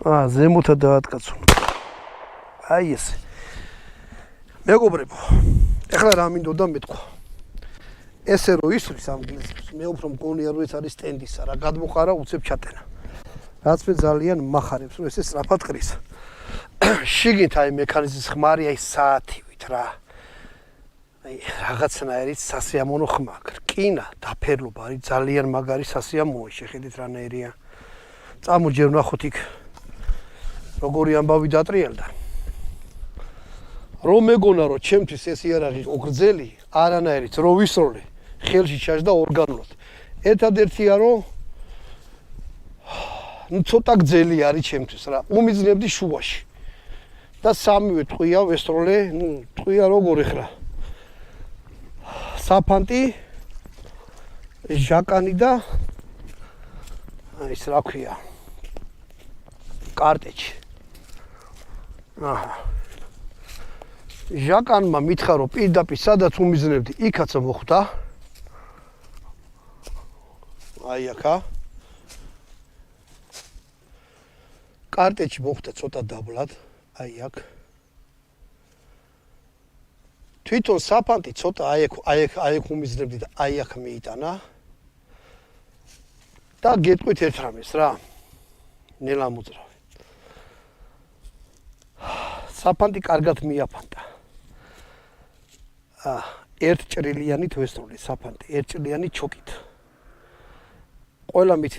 ზემოთა დაატკაცო. აი ესე. მეგობრებო, ეხლა რა მინდოდა მეთქვა. ესე რო ისვრის ამ გლეზებს, მე უფრო მგონია რომ ეს არის სტენდისა, რა გადმოყარა უცებ ჩატენა. რაც მე ძალიან მახარებს, რომ ესე სწრაფად ყრის. შიგნით აი მექანიზმის ხმარი აი საათივით რა. აი რაღაცნაირი სასიამოვნო ხმა, რკინა, დაფერლობა არის ძალიან მაგარი სასიამოვნო, შეხედეთ რანაირია. წამოჯერ ვნახოთ იქ როგორი ამბავი დატრიალდა. რომ მეგონა რომ ჩემთვის ეს იარაღი გრძელი, არანაირით რო ვისროლე, ხელში ჩაჯდა ორგანულად. ერთადერთია რომ ცოტა გრძელი არის ჩემთვის რა. უმიძნებდი შუაში. და სამივე ტყვია ვესროლე, ტყვია როგორ ეხლა. საფანტი, ჟაკანი და ის რა ქვია? კარტეჩი. ჟაკანმა მითხრა რომ პირდაპირ სადაც უმიძნებდი, იქაც მოხვდა. აი აქა. კარტეჩი მოხვდა ცოტა დაბლად, აი აქ. თვითონ საფანტი ცოტა აი აქ უმიძნებდი და აი აქ მიიტანა. და გეტყვით ერთ რამეს რა. ნელა მოძრავი. საფანტი კარგად მიაფანტა. ერთ ჭრილიანით ვესროლე საფანტი, ერთ ჭრილიანი ჩოკით. ყველა მით